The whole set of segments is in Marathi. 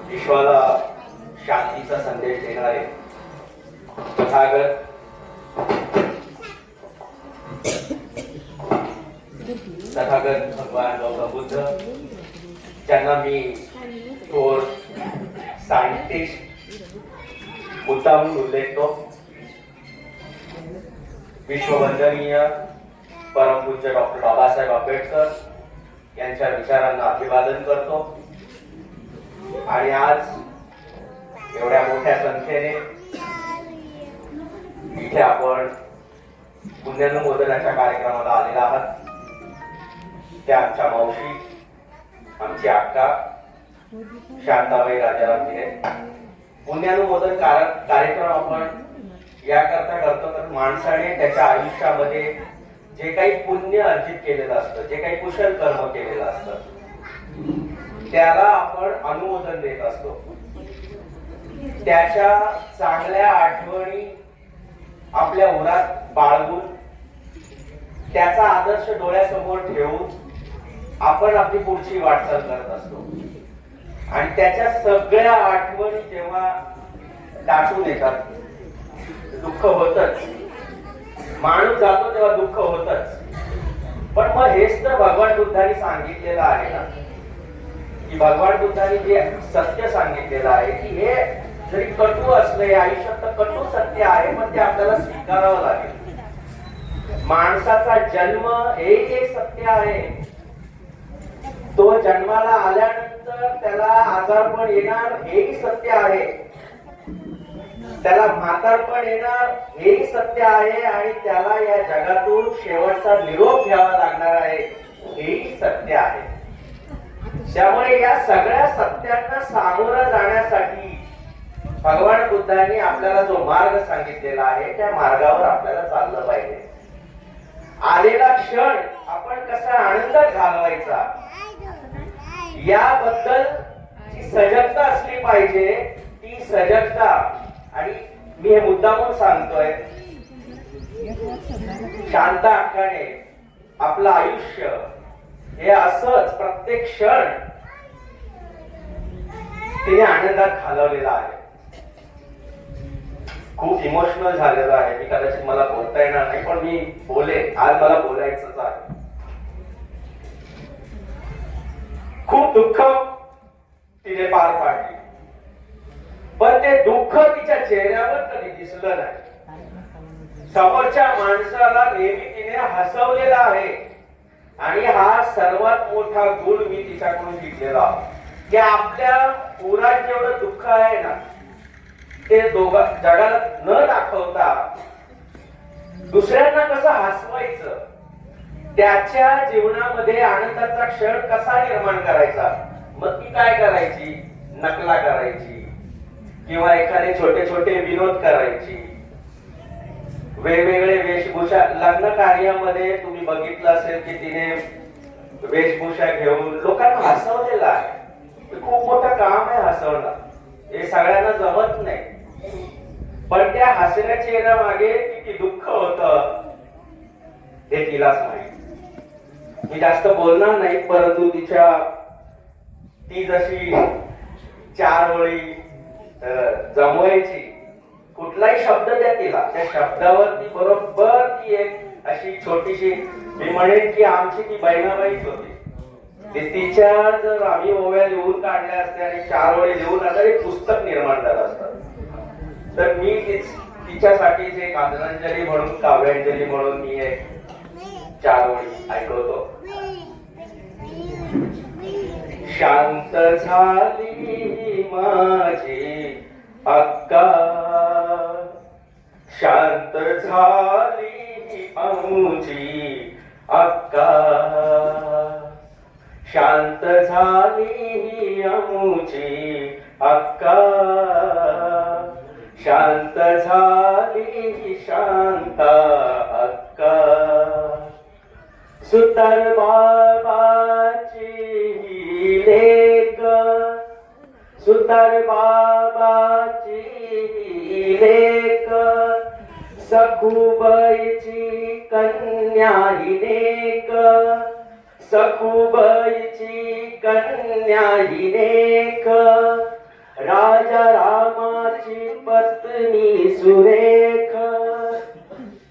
विश्वाला शांतीचा संदेश देणारे तथागत भगवान गौतम बुद्ध, ज्यांना मी थोर सायंटिस्ट मुद्दाम उल्लेखतो, विश्ववंदनीय परमपूज्य डॉक्टर बाबासाहेब आंबेडकर यांच्या विचारांना अभिवादन करतो. आणि आज एवढ्या मोठ्या संख्येने इथे आपण पुण्यानुमोदनाच्या कार्यक्रमाला आलेला आहात. त्या आमच्या मावशी, आमची अक्का शांताबाई राजाराम भिडे. पुण्यानुमोदन कार्यक्रम आपण याकरता करतो तर माणसाने त्याच्या आयुष्यामध्ये जे काही पुण्य अर्जित केलेलं असतं, जे काही कुशल कर्म केलेलं असतं, त्याला आपण अनुमोदन देत असतो. त्याच्या चांगल्या आठवणी आपल्या उरात बाळगून, त्याचा आदर्श डोळ्यासमोर ठेवून आपण आपली पुढची वाटचाल करत असतो. आणि त्याच्या सगळ्या आठवणी जेव्हा दाटून येतात, दुःख होतच. माणूस जातो तेव्हा दुःख होतच. पण मग हेच तर भगवान बुद्धांनी सांगितलेलं आहे ना, की भगवान बुद्धांनी जे सत्य सांगितलेलं आहे की हे जरी कटू असले, आयुष्यात तर कटू सत्य आहे, पण ते आपल्याला स्वीकारावं लागेल. माणसाचा जन्म हे एक सत्य आहे. तो जन्माला आल्यानंतर त्याला आजारपण येणार हेही सत्य आहे. त्याला म्हातारपण येणार हेही सत्य आहे. आणि त्याला या जगातून शेवटचा निरोप घ्यावा लागणार आहे हेही सत्य आहे. त्यामुळे या सगळ्या सत्यांना सामोरं जाण्यासाठी भगवान बुद्धांनी आपल्याला जो मार्ग सांगितलेला आहे त्या मार्गावर आपल्याला चाललं पाहिजे. आलेला क्षण आपण कसा आनंदात घालवायचा याबद्दल जी सजगता असली पाहिजे, ती सजगता. आणि मी हे मुद्दामून सांगतोय, शांता अक्काने आपलं आयुष्य हे असंच प्रत्येक क्षण तिने आनंदात घालवलेला आहे. खूप इमोशनल झालेलं आहे. मी कदाचित मला बोलता येणार नाही, पण मी बोलेन. आज मला बोलायचंच आहे. खूप दुःख तिने पार पाडली, पण ते दुःख तिच्या चेहऱ्यावर कधी दिसलं नाही. समोरच्या माणसाला नेहमी तिने हसवलेला आहे. आणि हा सर्वात मोठा गुण मी तिच्याकडून शिकलेला, की आपल्या उरात जेवढं दुःख आहे ना, ते जगाला न दाखवता दुसऱ्यांना कसं हसवायचं, त्याच्या जीवनामध्ये आनंदाचा क्षण कसा निर्माण करायचा. मग ती काय करायची, नकला करायची किंवा एखादे छोटे छोटे विनोद करायची, वेगवेगळे वेशभूषा. लग्न कार्यामध्ये तुम्ही बघितलं असेल की तिने वेशभूषा घेऊन लोकांना हसवलेलं आहे. खूप मोठं काम आहे हसवणं, हे सगळ्यांना जमत नाही. पण त्या हसऱ्या चेहऱ्या मागे किती दुःख होतं हे तिलाच माहिती. मी जास्त बोलणार नाही, परंतु ती जशी चार ओळी जमवायची, कुठलाही शब्द द्या तिला, त्या शब्दावर ती बरोबर ती एक अशी छोटीशी, मी म्हणेन की आमची ती बहिणाबाईच होती. तिच्या जर आम्ही ओव्या लिहून काढल्या असत्या आणि चार ओळी लिहून आता एक पुस्तक निर्माण झालं असतं. तर मी तिच्यासाठीच एक आदरांजली म्हणून, काव्यांजली म्हणून मी एक चार ओळी ऐकवतो. शांत झाली माझी अक्का, शांत झाली आमची अक्का, शांत झाली आमची अक्का, शांत झाली शांता अक्का. सुतार बाबाची लेक, सुतार बाबाची लेक, सखूबाईची कन्या ही लेक, सखूबाईची कन्या ही लेक, राजा रामाची पत्नी सुरेख,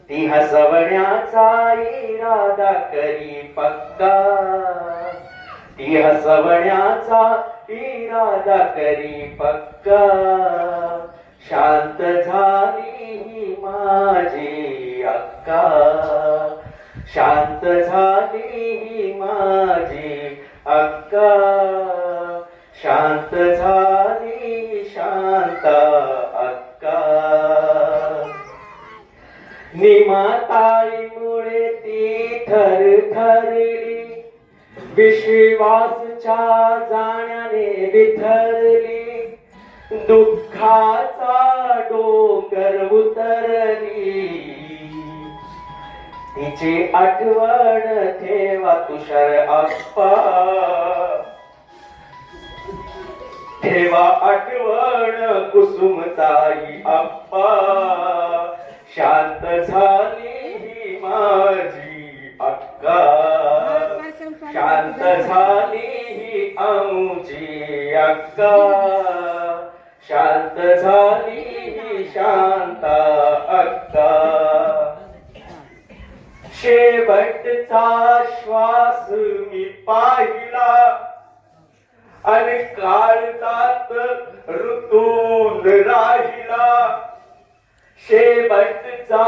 ती हसवण्याचा इरादा करी पक्का, ती हसवण्याचा इरादा करी पक्का, शांत झाली ही माझी अक्का, शांत झाली ही माझी अक्का, शांत झाली शांत अक्का. निमाताईमुळे ती थरथरली, विश्वासच्या जाण्याने बिथरली, दुःखाचा डोंगर उतरली, तिची आठवण ठेवा तुषार आप्पा, ठेवा आठवण कुसुमताई आप्पा, शांत झाली ही माझी अक्का, शांत झाली ही आमची अक्का, शांत झाली ही शांत अक्का. शेवटचा श्वास मी पाहिला आणि काळजात ऋतून राहिला, शेवटचा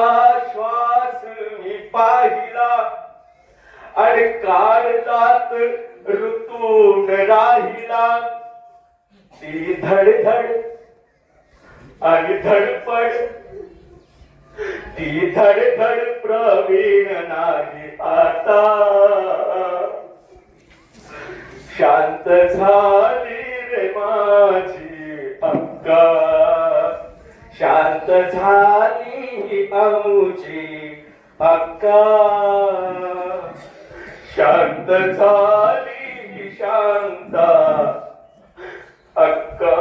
श्वास मी पाहिला आणि काळजात ऋतून राहिला, ती धडधड आणि धडपड, ती धडधड प्रवीण नाही आता, शांत झाली रे माझी अक्का, शांत झाली आमची अक्का, शांत झाली शांत अक्का.